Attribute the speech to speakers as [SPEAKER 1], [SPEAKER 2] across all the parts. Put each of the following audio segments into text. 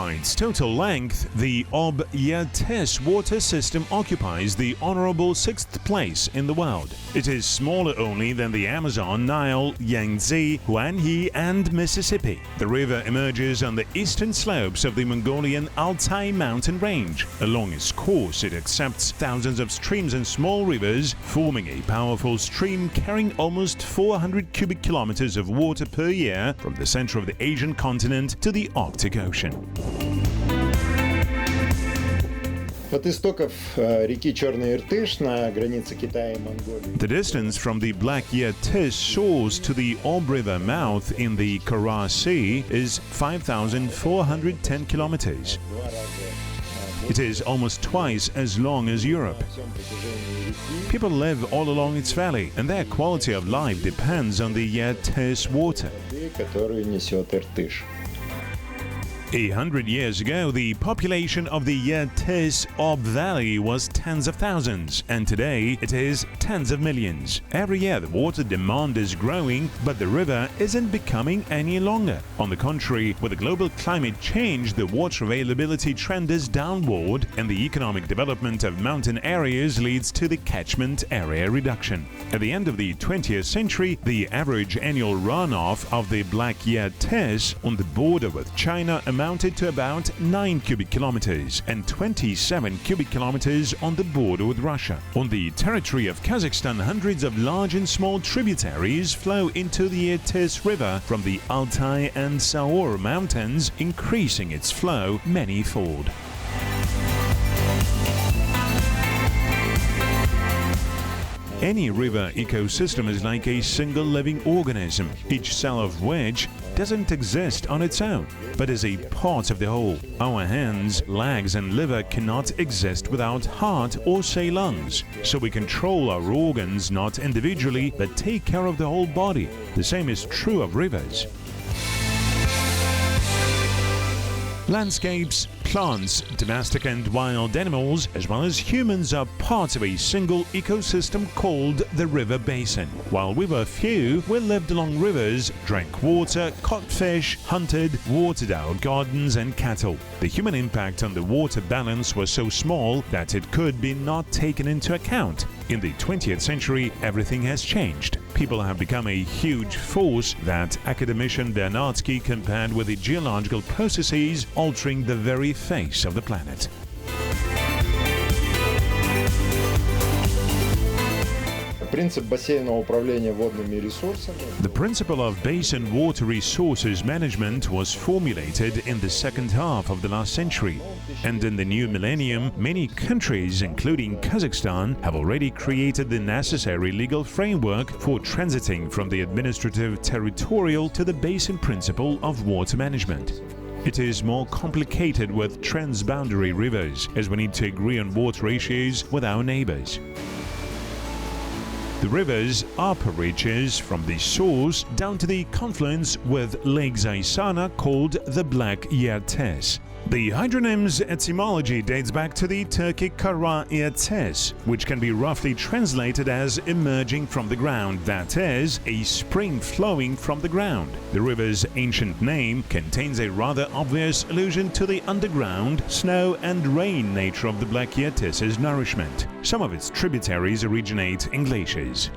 [SPEAKER 1] By its total length, the Ob-Yertes water system occupies the honorable 6th place in the world. It is smaller only than the Amazon, Nile, Yangtze, Huanghe and Mississippi. The river emerges on the eastern slopes of the Mongolian Altai mountain range. Along its course, it accepts thousands of streams and small rivers, forming a powerful stream carrying almost 400 cubic kilometers of water per year from the center of the Asian continent to the Arctic Ocean.
[SPEAKER 2] От истоков реки Черный Иртыш на границе Китая и Монголии.
[SPEAKER 1] The distance from the Black Yertis shores to the Ob River mouth in the Kara Sea is 5,410 kilometers. It is almost twice as long as Europe. People live all along its valley, and their quality of life depends on the Yertis water.
[SPEAKER 2] Которую несет Иртыш.
[SPEAKER 1] 100 years ago, the population of the Yertis Ob Valley was tens of thousands, and today it is tens of millions. Every year the water demand is growing, but the river isn't becoming any longer. On the contrary, with the global climate change, the water availability trend is downward, and the economic development of mountain areas leads to the catchment area reduction. At the end of the 20th century, the average annual runoff of the Black Yertis on the border with China amounted to about 9 cubic kilometers and 27 cubic kilometers on the border with Russia. On the territory of Kazakhstan, hundreds of large and small tributaries flow into the Irtysh River from the Altai and Saur mountains, increasing its flow many-fold. Any river ecosystem is like a single living organism, each cell of which doesn't exist on its own, but is a part of the whole. Our hands, legs and liver cannot exist without heart or say lungs, so we control our organs not individually but take care of the whole body. The same is true of rivers. Landscapes, plants, domestic and wild animals, as well as humans are parts of a single ecosystem called the river basin. While we were few, we lived along rivers, drank water, caught fish, hunted, watered our gardens and cattle. The human impact on the water balance was so small that it could be not taken into account. In the 20th century, everything has changed. People have become a huge force that academician Vernadsky compared with the geological processes altering the very face of the planet.
[SPEAKER 2] Принцип бассейнового управления водными ресурсами.
[SPEAKER 1] The principle of basin water resources management was formulated in the second half of the last century, and in the new millennium, many countries, including Kazakhstan, have already created the necessary legal framework for transiting from the administrative territorial to the basin principle of water management. It is more complicated with transboundary rivers, as we need to agree on water ratios with our neighbors. The rivers upper reaches from the source down to the confluence with Lake Zaisana called the Black Yertes. The hydronym's etymology dates back to the Turkic Kara Yertes, which can be roughly translated as emerging from the ground, that is, a spring flowing from the ground. The river's ancient name contains a rather obvious allusion to the underground, snow and rain nature of the Black Yertes' nourishment. Some of its tributaries originate in glaciers.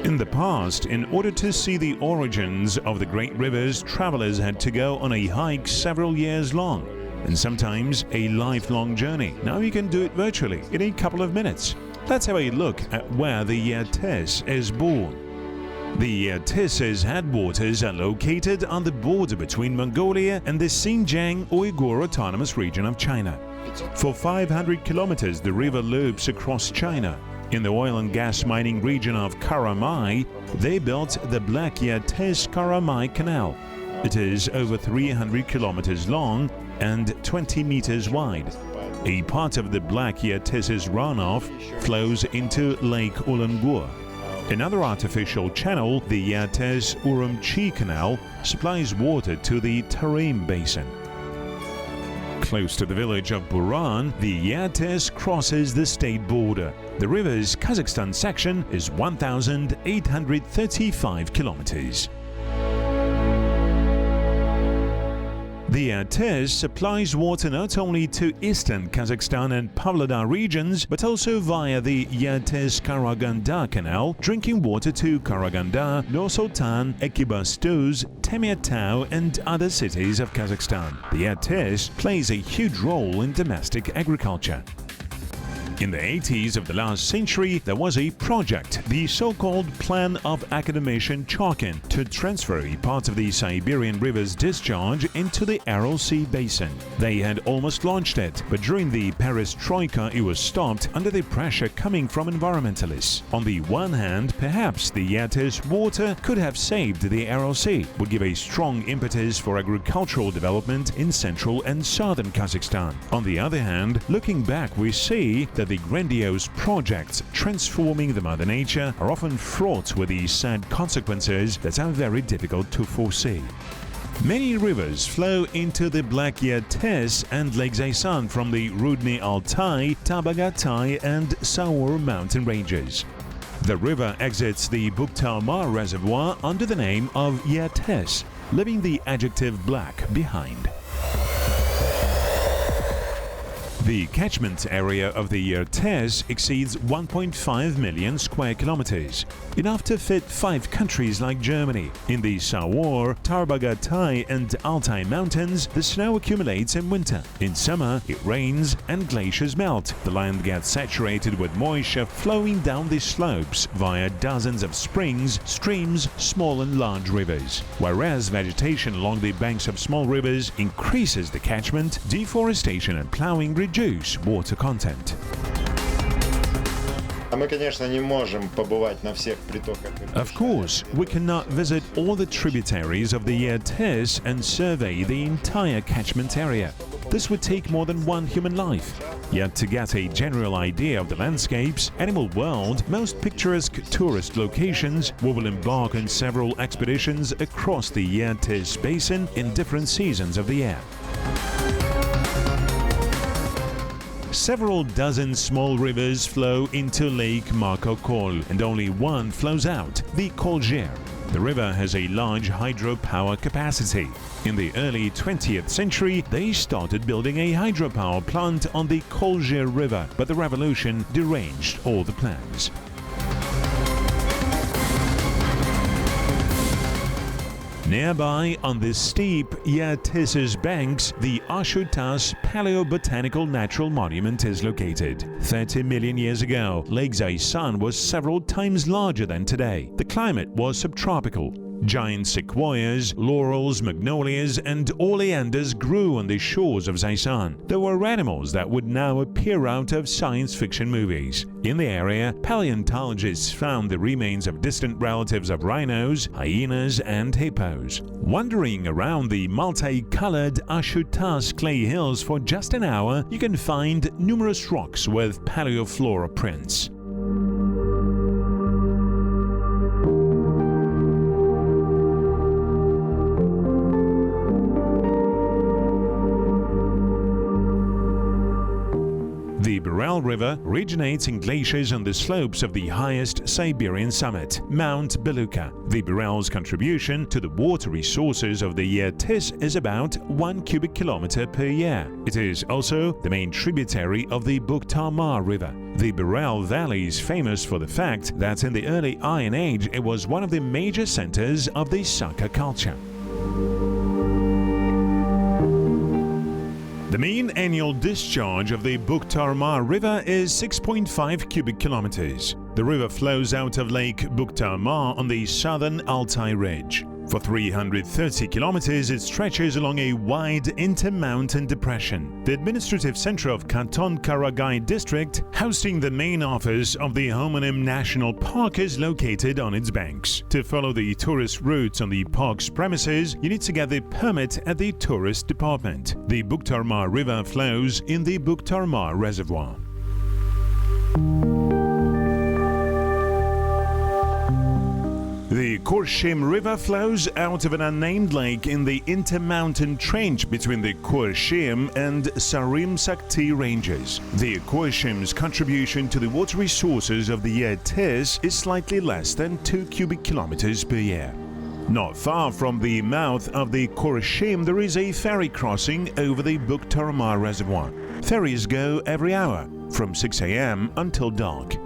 [SPEAKER 1] In the past, in order to see the origins of the great rivers, travelers had to go on a hike several years long, and sometimes a lifelong journey. Now you can do it virtually in a couple of minutes. Let's have a look at where the Yertes is born. The Yertes' headwaters are located on the border between Mongolia and the Xinjiang Uyghur Autonomous Region of China. For 500 kilometers, the river loops across China. In the oil and gas mining region of Karamai, they built the Black Yertes-Karamai Canal. It is over 300 kilometers long and 20 meters wide. A part of the Black Yertes' runoff flows into Lake Ulangur. Another artificial channel, the Yertes-Urumqi Canal, supplies water to the Tarim Basin. Close to the village of Buran, the Yertes crosses the state border. The river's Kazakhstan section is 1,835 kilometers. Irtysh supplies water not only to eastern Kazakhstan and Pavlodar regions, but also via the Irtysh-Karaganda Canal, drinking water to Karaganda, Nur-Sultan, Ekibastuz, Temirtau and other cities of Kazakhstan. The Irtysh plays a huge role in domestic agriculture. In the 80s of the last century, there was a project, the so-called Plan of Academician Chalkin, to transfer a part of the Siberian River's discharge into the Aral Sea basin. They had almost launched it, but during the perestroika it was stopped under the pressure coming from environmentalists. On the one hand, perhaps the Irtysh water could have saved the Aral Sea, would give a strong impetus for agricultural development in central and southern Kazakhstan. On the other hand, looking back, we see that the grandiose projects transforming the Mother Nature are often fraught with the sad consequences that are very difficult to foresee. Many rivers flow into the Black Irtysh and Lake Zaysan from the Rudny Altai, Tabagatai and Saur mountain ranges. The river exits the Bukhtarma reservoir under the name of Irtysh, leaving the adjective black behind. The catchment area of the Irtysh exceeds 1.5 million square kilometers, enough to fit 5 countries like Germany. In the Saur, Tarbagatai and Altai mountains, the snow accumulates in winter. In summer, it rains and glaciers melt. The land gets saturated with moisture flowing down the slopes via dozens of springs, streams, small and large rivers. Whereas vegetation along the banks of small rivers increases the catchment, deforestation and plowing reduce water content.
[SPEAKER 2] Of
[SPEAKER 1] course, we cannot visit all the tributaries of the Irtysh and survey the entire catchment area. This would take more than one human life. Yet to get a general idea of the landscapes, animal world, most picturesque tourist locations, we will embark on several expeditions across the Irtysh basin in different seasons of the year. Several dozen small rivers flow into Lake Marco Kol, and only one flows out, the Kolzher. The river has a large hydropower capacity. In the early 20th century, they started building a hydropower plant on the Kolzher River, but the revolution deranged all the plans. Nearby, on the steep Irtysh's banks, the Ashutas Paleobotanical Natural Monument is located. 30 million years ago, Lake Zaysan was several times larger than today. The climate was subtropical. Giant sequoias, laurels, magnolias, and oleanders grew on the shores of Zaysan. There were animals that would now appear out of science fiction movies. In the area, paleontologists found the remains of distant relatives of rhinos, hyenas, and hippos. Wandering around the multi-colored Ashutas clay hills for just an hour, you can find numerous rocks with paleoflora prints. The Ural River originates in glaciers on the slopes of the highest Siberian summit, Mount Beluga. The Ural's contribution to the water resources of the Irtysh is about 1 cubic kilometer per year. It is also the main tributary of the Bukhtarma River. The Ural Valley is famous for the fact that in the early Iron Age it was one of the major centers of the Saka culture. The mean annual discharge of the Bukhtarma River is 6.5 cubic kilometers. The river flows out of Lake Bukhtarma on the southern Altai Ridge. For 330 kilometers, it stretches along a wide intermountain depression. The administrative center of Canton Karagay district, hosting the main office of the homonym National Park, is located on its banks. To follow the tourist routes on the park's premises, you need to get the permit at the tourist department. The Bukhtarma River flows in the Bukhtarma Reservoir. The Kurshim River flows out of an unnamed lake in the intermountain trench between the Kurshim and Sarim Sakti ranges. The Kurshim's contribution to the water resources of the Irtysh is slightly less than 2 cubic kilometers per year. Not far from the mouth of the Kurashim, there is a ferry crossing over the Bukhtarma Reservoir. Ferries go every hour, from 6 a.m. until dark.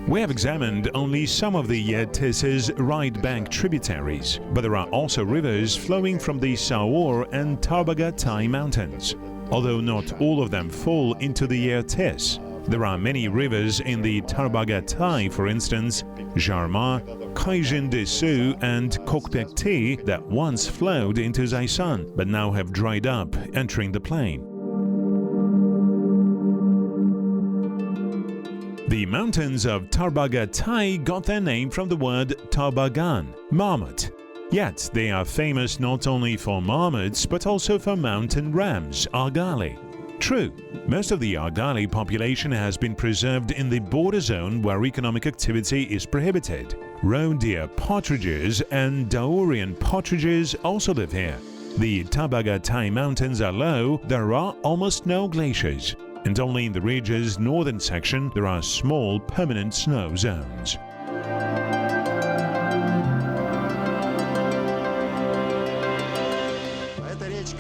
[SPEAKER 1] We have examined only some of the Irtish's right bank tributaries, but there are also rivers flowing from the Saur and Tarbagatai mountains. Although not all of them fall into the Irtysh, there are many rivers in the Tarbagatai, for instance, Jarma, Kaijin-Desu and Kokbekti, that once flowed into Zaisan, but now have dried up, entering the plain. The mountains of Tarbagatai got their name from the word Tarbagan, marmot. Yet they are famous not only for marmots but also for mountain rams, argali. True, most of the argali population has been preserved in the border zone where economic activity is prohibited. Roe deer partridges and Daurian partridges also live here. The Tarbagatai mountains are low, there are almost no glaciers, and only in the region's northern section there are small permanent snow zones.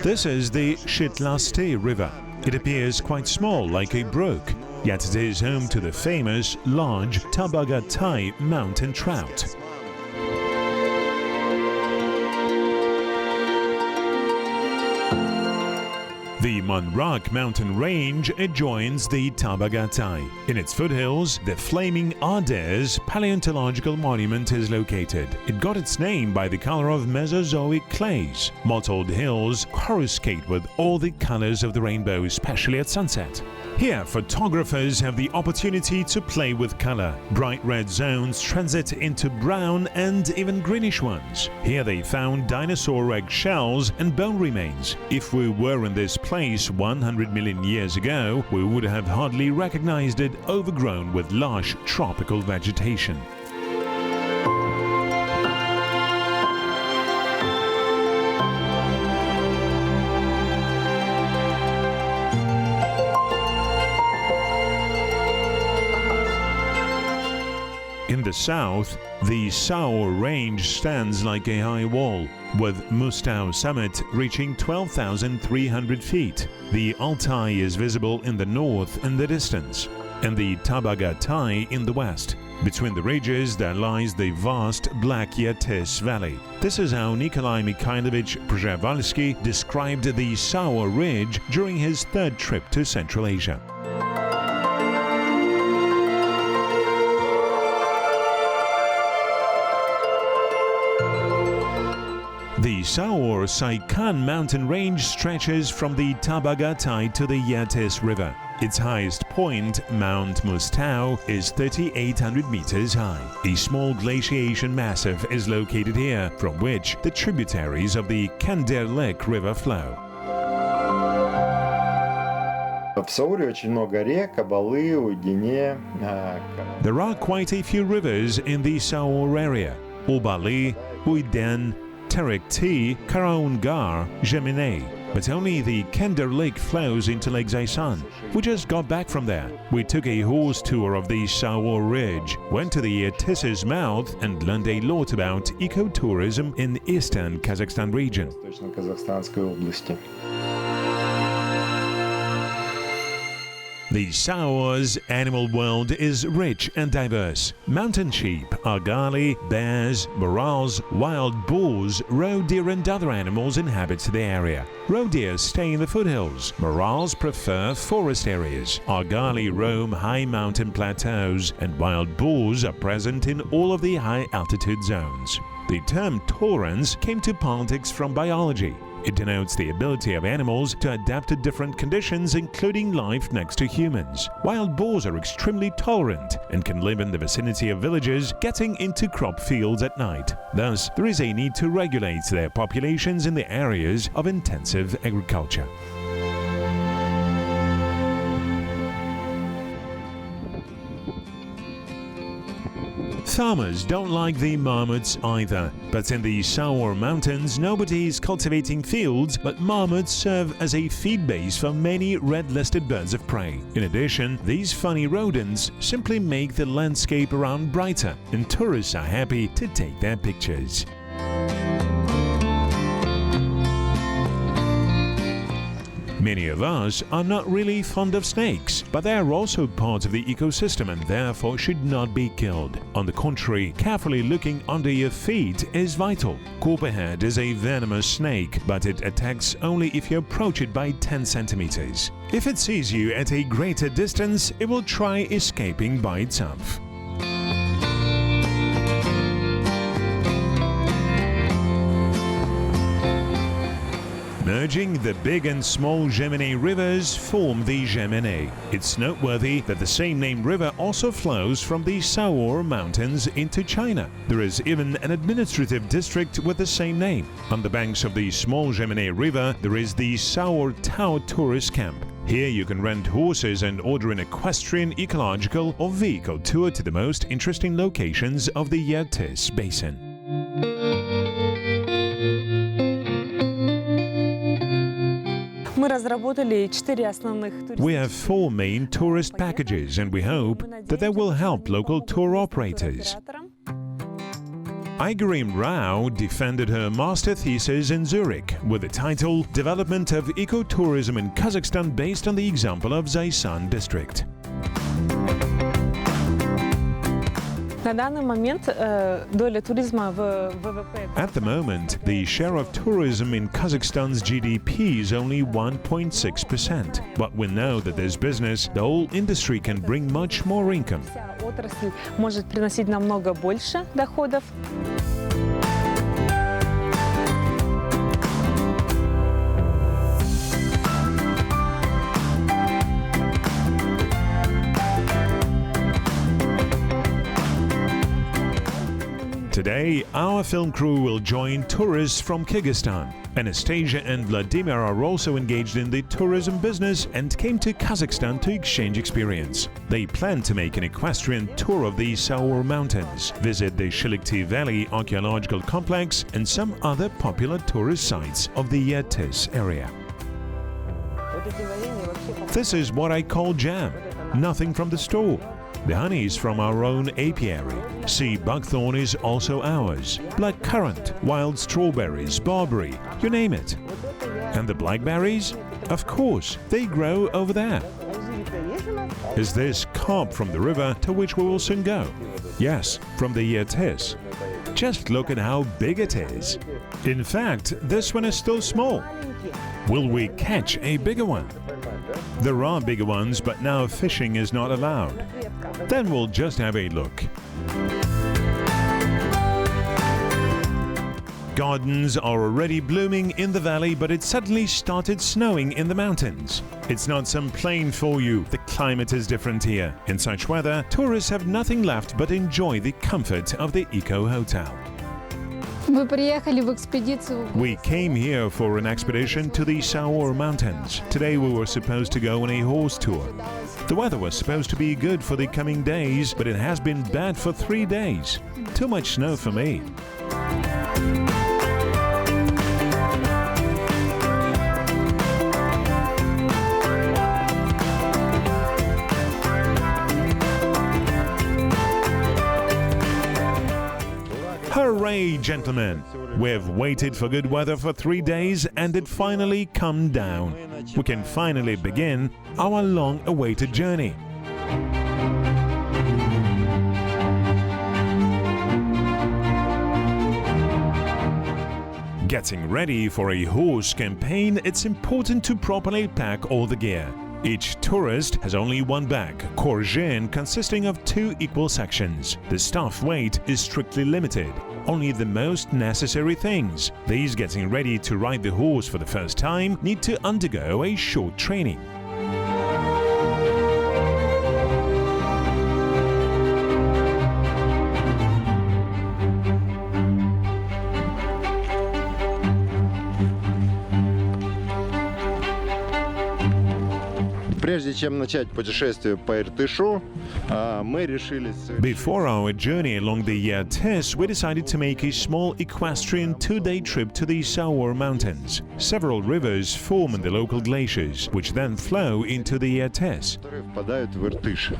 [SPEAKER 1] This is the Shitlasti River. It appears quite small, like a brook, yet it is home to the famous large Tarbagatai mountain trout. The Monrak mountain range adjoins the Tarbagatai. In its foothills, the Flaming Arders paleontological monument is located. It got its name by the color of Mesozoic clays. Mottled hills coruscate with all the colors of the rainbow, especially at sunset. Here, photographers have the opportunity to play with color. Bright red zones transit into brown and even greenish ones. Here they found dinosaur egg shells and bone remains. If we were in this place 100 million years ago, we would have hardly recognized it, overgrown with lush tropical vegetation. In the south, the Saur range stands like a high wall, with Mustau summit reaching 12,300 feet. The Altai is visible in the north in the distance, and the Tarbagatai in the west. Between the ridges there lies the vast Black Irtysh Valley. This is how Nikolai Mikhailovich Przewalski described the Saur Ridge during his third trip to Central Asia. The Saur Saikan mountain range stretches from the Tarbagatai to the Irtysh River. Its highest point, Mount Mustau, is 3,800 meters high. A small glaciation massif is located here, from which the tributaries of the Kenderlek River flow. There are quite a few rivers in the Saur area: Ubali, Uiden, Terekti, Karaungar, Gemine. But only the Kender Lake flows into Lake Zaisan. We just got back from there. We took a horse tour of the Saur Ridge, went to the Irtysh's mouth and learned a lot about ecotourism in eastern Kazakhstan region. The Saur's animal world is rich and diverse. Mountain sheep, argali, bears, morals, wild boars, roe deer and other animals inhabit the area. Roe deer stay in the foothills. Morals prefer forest areas. Argali roam high mountain plateaus, and wild boars are present in all of the high altitude zones. The term tolerance came to politics from biology. It denotes the ability of animals to adapt to different conditions, including life next to humans. Wild boars are extremely tolerant and can live in the vicinity of villages, getting into crop fields at night. Thus, there is a need to regulate their populations in the areas of intensive agriculture. Farmers don't like the marmots either, but in the Saur Mountains nobody is cultivating fields, but marmots serve as a feed base for many red-listed birds of prey. In addition, these funny rodents simply make the landscape around brighter, and tourists are happy to take their pictures. Many of us are not really fond of snakes, but they are also part of the ecosystem and therefore should not be killed. On the contrary, carefully looking under your feet is vital. Copperhead is a venomous snake, but it attacks only if you approach it by 10 centimeters. If it sees you at a greater distance, it will try escaping by itself. Merging the big and small Gemini rivers form the Gemini. It's noteworthy that the same-named river also flows from the Saur Mountains into China. There is even an administrative district with the same name. On the banks of the small Gemini River, there is the Saur Tao tourist camp. Here you can rent horses and order an equestrian, ecological or vehicle tour to the most interesting locations of the Irtysh Basin. We have 4 main tourist packages and we hope that they will help local tour operators. Aigerim Rao defended her master thesis in Zurich with the title Development of Ecotourism in Kazakhstan based on the example of Zaysan district.
[SPEAKER 3] At the
[SPEAKER 1] moment, the share of tourism in Kazakhstan's GDP is only 1.6%. But we know that this business, the whole industry can bring much more income. Today, our film crew will join tourists from Kyrgyzstan. Anastasia and Vladimir are also engaged in the tourism business and came to Kazakhstan to exchange experience. They plan to make an equestrian tour of the Saur Mountains, visit the Shilikti Valley archaeological complex and some other popular tourist sites of the Irtysh area. This is what I call jam. Nothing from the store. The honey is from our own apiary. Sea buckthorn is also ours. Blackcurrant, wild strawberries, barberry, you name it. And the blackberries? Of course, they grow over there. Is this carp from the river to which we will soon go? Yes, from the Irtysh. Just look at how big it is. In fact, this one is still small. Will we catch a bigger one? There are bigger ones, but now fishing is not allowed. Then we'll just have a look. Gardens are already blooming in the valley, but it suddenly started snowing in the mountains. It's not some plain for you. The climate is different here. In such weather, tourists have nothing left but enjoy the comfort of the eco-hotel. We came here for an expedition to the Saur Mountains. Today we were supposed to go on a horse tour. The weather was supposed to be good for the coming days, but it has been bad for 3 days. Too much snow for me. Hooray, gentlemen! We've waited for good weather for 3 days and it finally come down. We can finally begin our long-awaited journey. Getting ready for a horse campaign, it's important to properly pack all the gear. Each tourist has only one bag, korзhen, consisting of 2 equal sections. The staff weight is strictly limited. Only the most necessary things. These getting ready to ride the horse for the first time need to undergo a short training.
[SPEAKER 2] Прежде чем начать путешествие по Иртышу, мы решили...
[SPEAKER 1] Before our journey along the Irtysh, we decided to make a small equestrian 2-day trip to the Saur Mountains. Several rivers form in the local glaciers, which then flow into the Irtysh.
[SPEAKER 2] которые впадают в Иртыш.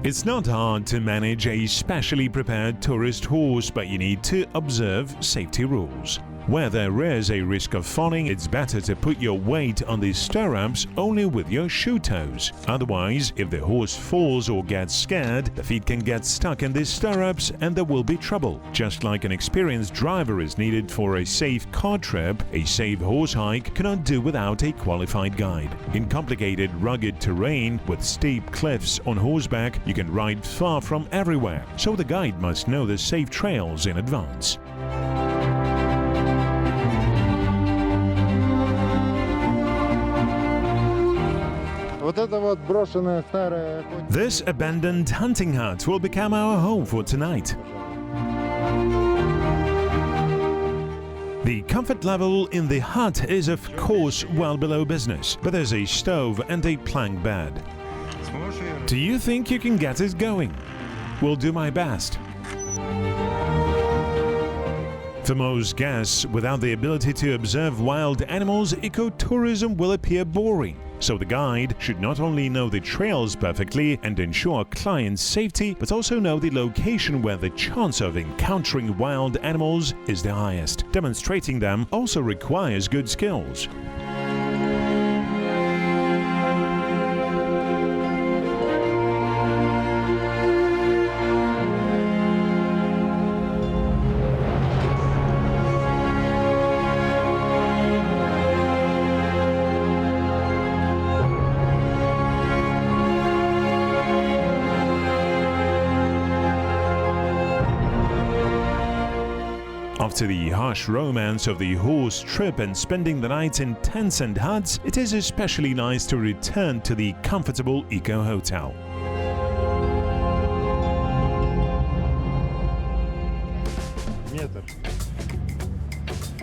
[SPEAKER 1] It's not hard to manage a specially prepared tourist horse, but you need to observe safety rules. Where there is a risk of falling, it's better to put your weight on the stirrups only with your shoe toes. Otherwise, if the horse falls or gets scared, the feet can get stuck in the stirrups and there will be trouble. Just like an experienced driver is needed for a safe car trip, a safe horse hike cannot do without a qualified guide. In complicated, rugged terrain with steep cliffs on horseback, you can ride far from everywhere, so the guide must know the safe trails in advance. This abandoned hunting hut will become our home for tonight. The comfort level in the hut is of course well below business, but there's a stove and a plank bed. Do you think you can get it going? We'll do my best. For most guests, without the ability to observe wild animals, ecotourism will appear boring. So the guide should not only know the trails perfectly and ensure clients' safety, but also know the location where the chance of encountering wild animals is the highest. Demonstrating them also requires good skills. After the harsh romance of the horse trip and spending the night in tents and huts, it is especially nice to return to the comfortable eco-hotel.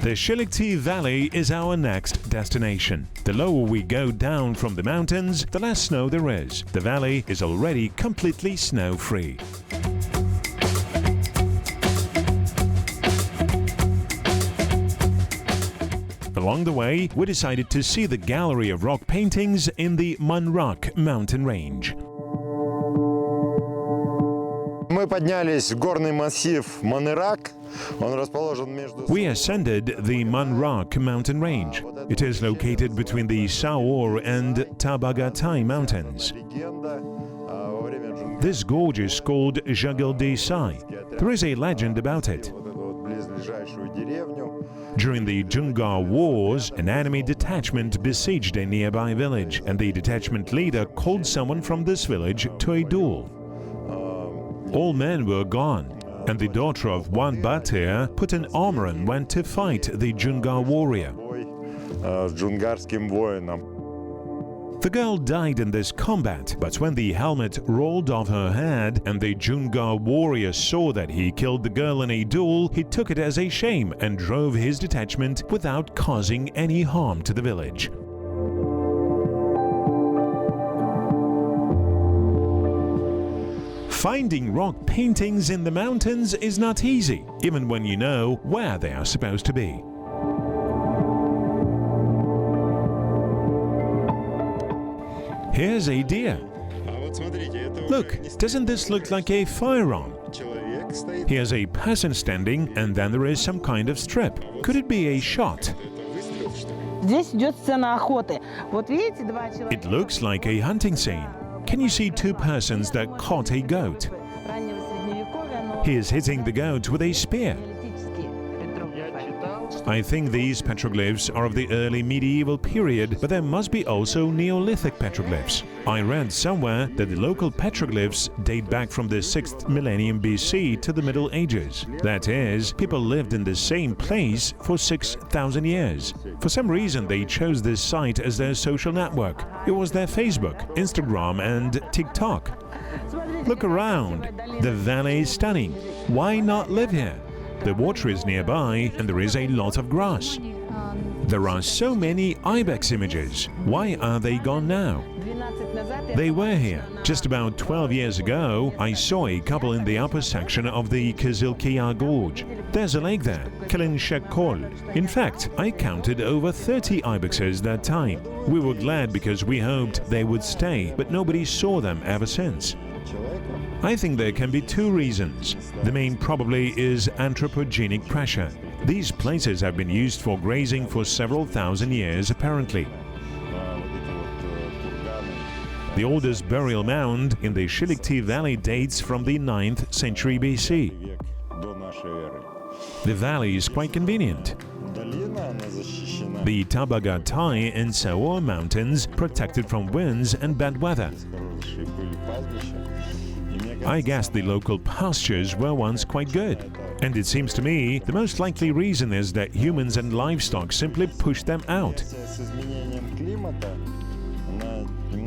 [SPEAKER 1] The Shilakti Valley is our next destination. The lower we go down from the mountains, the less snow there is. The valley is already completely snow-free. Along the way, we decided to see the gallery of rock paintings in the Manrak mountain range.
[SPEAKER 2] Мы поднялись в горный массив Манырак. Он расположен между...
[SPEAKER 1] We ascended the Manrak mountain range. It is located between the Saur and Tabagatai mountains. This gorge is called Jagaldesai. There is a legend about it. During the Jungar Wars, an enemy detachment besieged a nearby village, and the detachment leader called someone from this village to a duel. All men were gone, and the daughter of one Batir put an armor and went to fight the Jungar warrior. The girl died in this combat, but when the helmet rolled off her head and the Jungar warrior saw that he killed the girl in a duel, he took it as a shame and drove his detachment without causing any harm to the village. Finding rock paintings in the mountains is not easy, even when you know where they are supposed to be. Here's a deer. Look, doesn't this look like a firearm? Here's a person standing, and then there is some kind of strip. Could it be a shot? It looks like a hunting scene. Can you see two persons that caught a goat? He is hitting the goat with a spear. I think these petroglyphs are of the early medieval period, but there must be also Neolithic petroglyphs. I read somewhere that the local petroglyphs date back from the 6th millennium BC to the Middle Ages. That is, people lived in the same place for 6,000 years. For some reason, they chose this site as their social network. It was their Facebook, Instagram, and TikTok. Look around. The valley is stunning. Why not live here? The water is nearby and there is a lot of grass. There are so many ibex images. Why are they gone now? They were here. Just about 12 years ago, I saw a couple in the upper section of the Qazaq Gorge. There's a lake there, Kalinshakol. In fact, I counted over 30 ibexes that time. We were glad because we hoped they would stay, but nobody saw them ever since. I think there can be two reasons. The main probably is anthropogenic pressure. These places have been used for grazing for several thousand years apparently. The oldest burial mound in the Shilakti Valley dates from the 9th century BC. The valley is quite convenient. The Tabagatai and Saor mountains protected from winds and bad weather. I guess the local pastures were once quite good. And it seems to me the most likely reason is that humans and livestock simply pushed them out.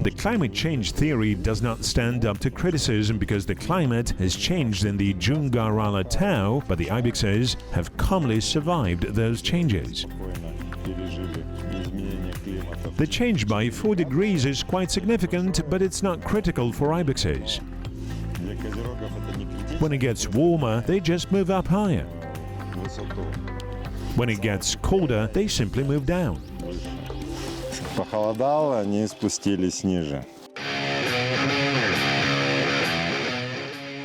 [SPEAKER 1] The climate change theory does not stand up to criticism because the climate has changed in the Jungarala Tau, but the ibexes have calmly survived those changes. The change by 4 degrees is quite significant, but it's not critical for ibexes. When it gets warmer, they just move up higher. When it gets colder, they simply move down.
[SPEAKER 4] Похолодало, они спустились ниже.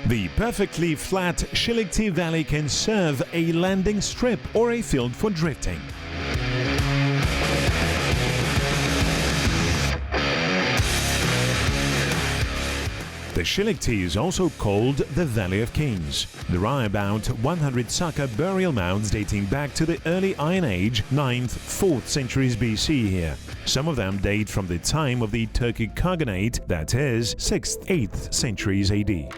[SPEAKER 1] The perfectly flat Shilakti Valley can serve a landing strip or a field for drifting. The Shilakti is also called the Valley of Kings. There are about 100 Saka burial mounds dating back to the early Iron Age, 9th, 4th centuries BC here. Some of them date from the time of the Turkic Khaganate, that is, 6th, 8th centuries AD.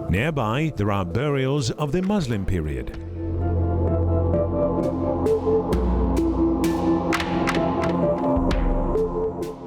[SPEAKER 1] Nearby, there are burials of the Muslim period.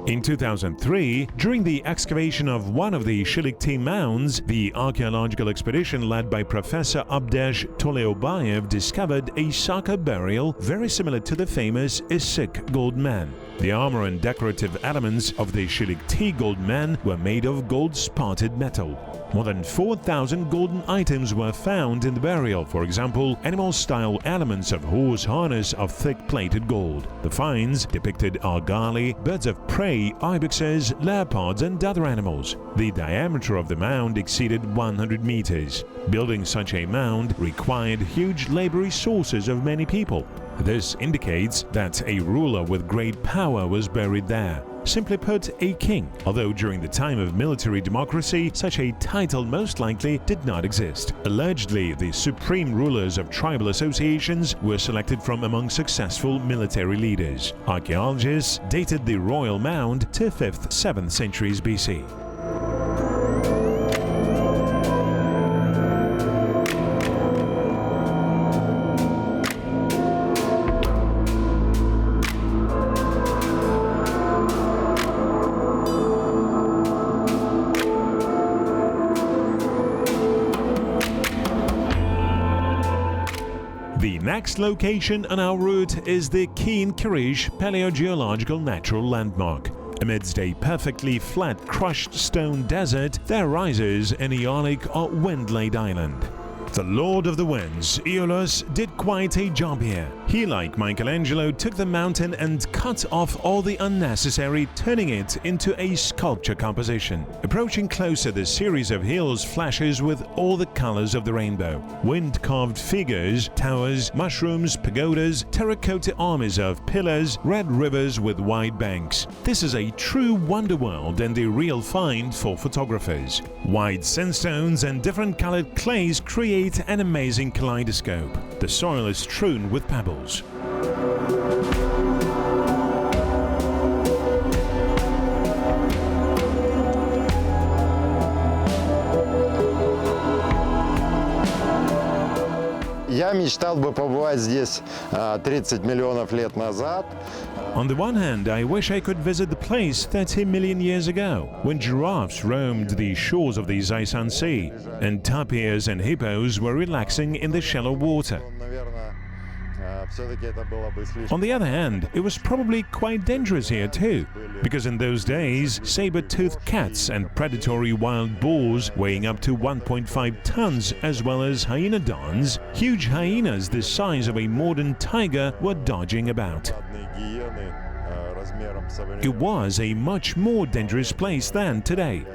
[SPEAKER 1] In 2003, during the excavation of one of the Shilakti mounds, the archaeological expedition led by Professor Abdesh Toleobayev discovered a Saka burial very similar to the famous Issyk gold man. The armor and decorative elements of the Shilakti gold man were made of gold-spotted metal. More than 4,000 golden items were found in the burial, for example, animal-style elements of horse harness of thick-plated gold. The finds depicted argali, birds of prey, ibexes, leopards and other animals. The diameter of the mound exceeded 100 meters. Building such a mound required huge labor resources of many people. This indicates that a ruler with great power was buried there. Simply put, a king, although during the time of military democracy, such a title most likely did not exist. Allegedly, the supreme rulers of tribal associations were selected from among successful military leaders. Archaeologists dated the royal mound to 5th, 7th centuries BC. The next location on our route is the Keen Kirish Paleogeological Natural Landmark. Amidst a perfectly flat crushed stone desert, there rises an Aeolic or wind-laid island. The Lord of the Winds, Aeolus, did quite a job here. He, like Michelangelo, took the mountain and cut off all the unnecessary, turning it into a sculpture composition. Approaching closer, the series of hills flashes with all the colors of the rainbow. Wind-carved figures, towers, mushrooms, pagodas, terracotta armies of pillars, red rivers with wide banks. This is a true wonderworld and a real find for photographers. White sandstones and different colored clays create an amazing kaleidoscope. The soil is strewn with pebbles.
[SPEAKER 2] Я мечтал бы побывать здесь 30 миллионов лет назад.
[SPEAKER 1] On the one hand, I wish I could visit the place 30 million years ago, when giraffes roamed the shores of the Zaysan Sea, and tapirs and hippos were relaxing in the shallow water. On the other hand, it was probably quite dangerous here too, because in those days, saber-toothed cats and predatory wild boars weighing up to 1.5 tons, as well as hyenodons, huge hyenas the size of a modern tiger, were dodging about. It was a much more dangerous place than today.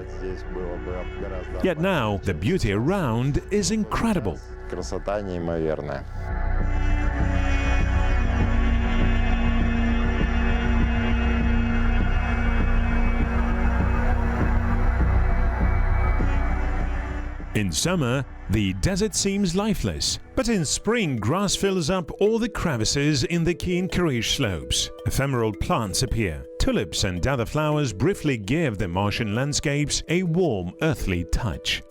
[SPEAKER 1] Yet now, the beauty around is incredible.
[SPEAKER 2] Красота неимоверная.
[SPEAKER 1] In summer, the desert seems lifeless, but in spring grass fills up all the crevices in the Qazaq slopes. Ephemeral plants appear. Tulips and other flowers briefly give the Martian landscapes a warm, earthly touch.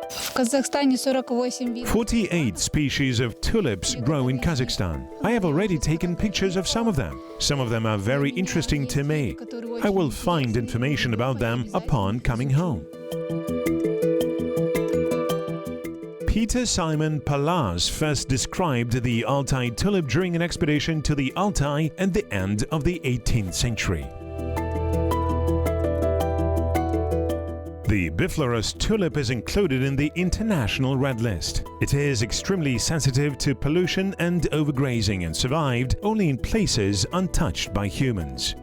[SPEAKER 3] В Казахстане 48 видов.
[SPEAKER 1] 48 species of tulips grow in Kazakhstan. I have already taken pictures of some of them. Some of them are very interesting to me. I will find information about them upon coming home. Peter Simon Pallas first described the Altai tulip during an expedition to the Altai at the end of the 18th century. The biflorous tulip is included in the International Red List. It is extremely sensitive to pollution and overgrazing and survived only in places untouched by humans.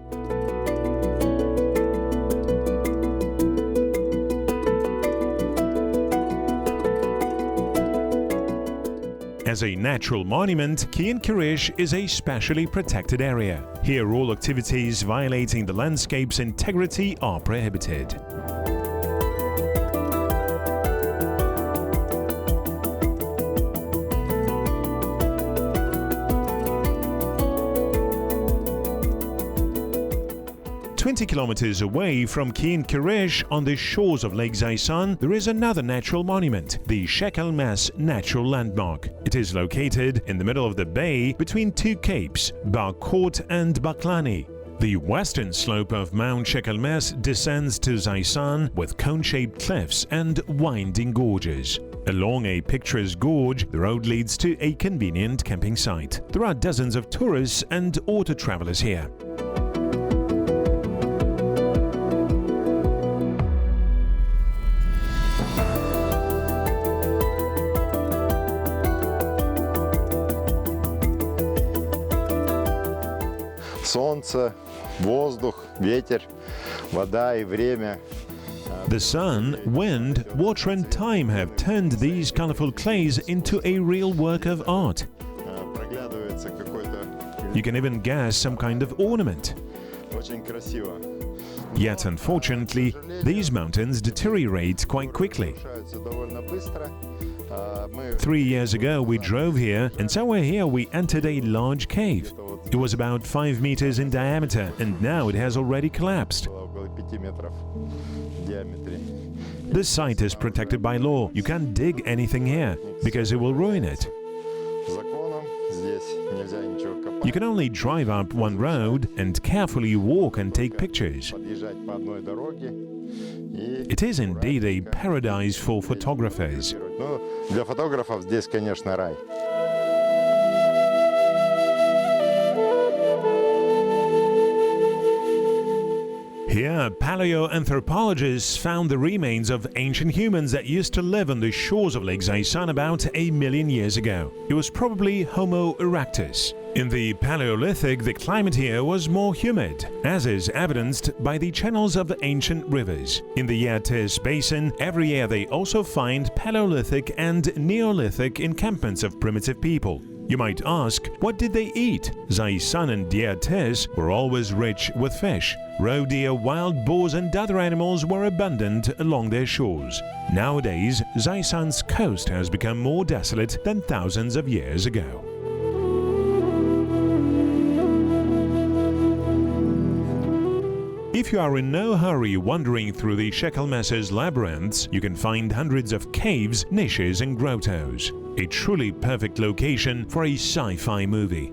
[SPEAKER 1] As a natural monument, Qazaq is a specially protected area. Here all activities violating the landscape's integrity are prohibited. Kilometers away from Qazaq, on the shores of Lake Zaysan, there is another natural monument, the Shekelmes Natural Landmark. It is located in the middle of the bay between two capes, Barkot and Baklani. The western slope of Mount Shekelmes descends to Zaysan with cone-shaped cliffs and winding gorges. Along a picturesque gorge, the road leads to a convenient camping site. There are dozens of tourists and auto travelers here.
[SPEAKER 2] Солнце, воздух, ветер, вода и время.
[SPEAKER 1] The sun, wind, water and time have turned these colorful clays into a real work of art.
[SPEAKER 2] Проглядывается какой-то.
[SPEAKER 1] You can even guess some kind of ornament.
[SPEAKER 2] Очень красиво.
[SPEAKER 1] Yet unfortunately, these mountains deteriorate quite quickly.
[SPEAKER 2] Довольно быстро.
[SPEAKER 1] 3 years ago we drove here, and somewhere here we entered a large cave. It was about 5 meters in diameter, and now it has already collapsed.
[SPEAKER 2] Около 5 метров в диаметре.
[SPEAKER 1] This site is protected by law. You can't dig anything here, because it will ruin it.
[SPEAKER 2] Законом здесь нельзя ничего копать.
[SPEAKER 1] You can only drive up one road and carefully walk and take pictures.
[SPEAKER 2] Подъезжать по одной дороге. И
[SPEAKER 1] It is indeed a paradise for photographers.
[SPEAKER 2] ну, для фотографов здесь, конечно, рай.
[SPEAKER 1] Here, paleoanthropologists found the remains of ancient humans that used to live on the shores of Lake Zaysan about 1 million years ago. It was probably Homo erectus. In the Paleolithic, the climate here was more humid, as is evidenced by the channels of the ancient rivers. In the Irtysh basin, every year they also find Paleolithic and Neolithic encampments of primitive people. You might ask, what did they eat? Zaysan and Irtysh were always rich with fish. Roe deer, wild boars and other animals were abundant along their shores. Nowadays, Zaysan's coast has become more desolate than thousands of years ago. If If you are in no hurry wandering through the Shekelmesser's labyrinths, you can find hundreds of caves, niches and grottos. A truly perfect location for a sci-fi movie.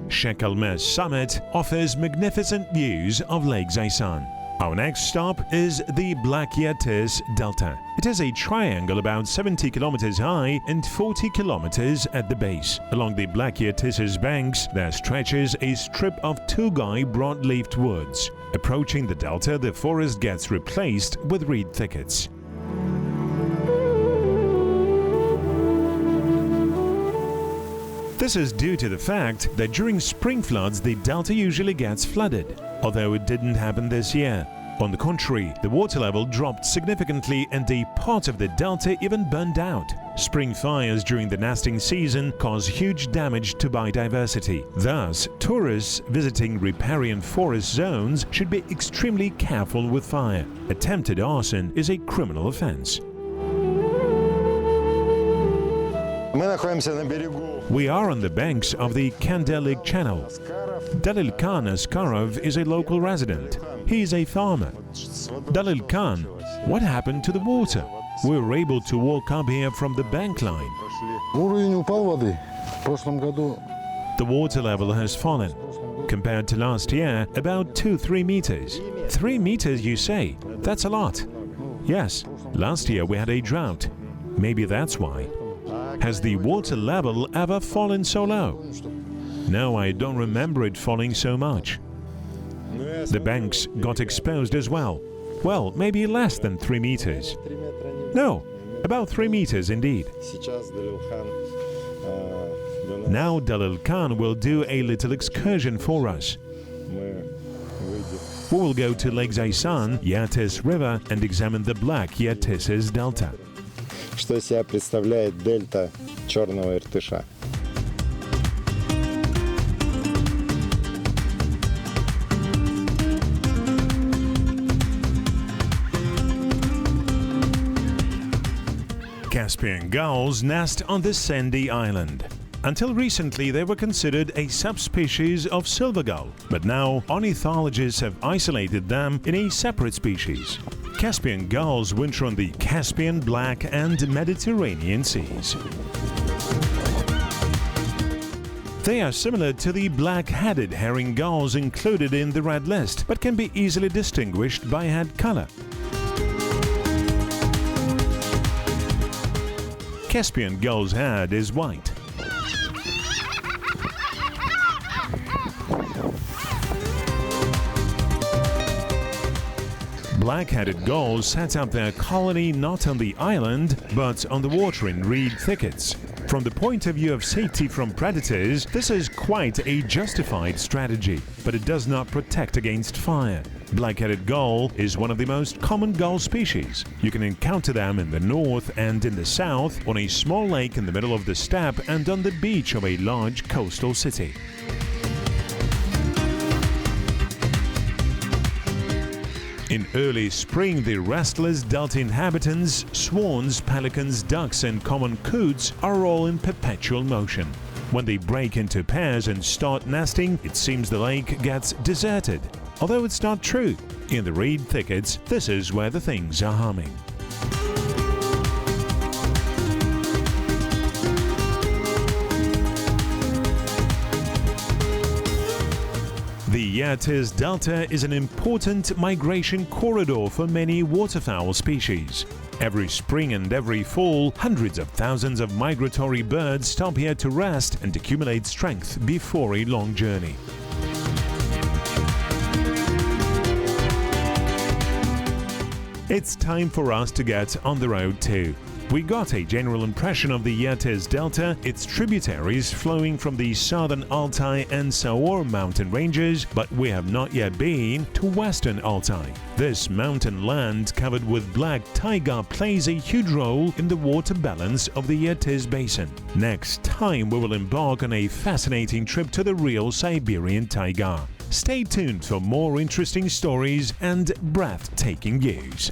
[SPEAKER 1] Shekelmes summit offers magnificent views of Lake Zaysan. Our next stop is the Black Yattis Delta. It is a triangle about 70 kilometers high and 40 kilometers at the base. Along the Black Yattis' banks, there stretches a strip of Tugay broad-leafed woods. Approaching the delta, the forest gets replaced with reed thickets. This is due to the fact that during spring floods the delta usually gets flooded, although it didn't happen this year. On the contrary, the water level dropped significantly and a part of the delta even burned out. Spring fires during the nesting season cause huge damage to biodiversity. Thus, tourists visiting riparian forest zones should be extremely careful with fire. Attempted arson is a criminal offense. We are on the banks of the Kandelig Channel. Dalil Khan Askarov is a local resident. He is a farmer. Dalil Khan, what happened to the water? We were able to walk up here from the bank line. The water level has fallen. Compared to last year, about 2-3 meters. 3 meters, you say? That's a lot. Yes, last year we had a drought. Maybe that's why. Has the water level ever fallen so low? No, I don't remember it falling so much. The banks got exposed as well. Well, maybe less than 3 meters. No, about 3 meters indeed. Now Dalil Khan will do a little excursion for us. We will go to Lake Zaysan, Yattis River, and examine the Black Yattis' Delta.
[SPEAKER 2] Что из себя представляет дельта Черного Иртыша?
[SPEAKER 1] Caspian gulls nest on this sandy island. Until recently, they were considered a subspecies of silver gull, but now ornithologists have isolated them in a separate species. Caspian gulls winter on the Caspian, Black and Mediterranean seas. They are similar to the black-headed herring gulls included in the red list, but can be easily distinguished by head color. Caspian gull's head is white. Black-headed gulls set up their colony not on the island, but on the water in reed thickets. From the point of view of safety from predators, this is quite a justified strategy, but it does not protect against fire. Black-headed gull is one of the most common gull species. You can encounter them in the north and in the south, on a small lake in the middle of the steppe and on the beach of a large coastal city. In early spring, the restless delta inhabitants, swans, pelicans, ducks and common coots are all in perpetual motion. When they break into pairs and start nesting, it seems the lake gets deserted. Although it's not true. In the reed thickets, this is where the things are humming. The Yattis Delta is an important migration corridor for many waterfowl species. Every spring and every fall, hundreds of thousands of migratory birds stop here to rest and accumulate strength before a long journey. It's time for us to get on the road too. We got a general impression of the Yattis Delta, its tributaries flowing from the southern Altai and Saur mountain ranges, but we have not yet been to western Altai. This mountain land covered with black taiga plays a huge role in the water balance of the Yattis basin. Next time we will embark on a fascinating trip to the real Siberian taiga. Stay tuned for more interesting stories and breathtaking views.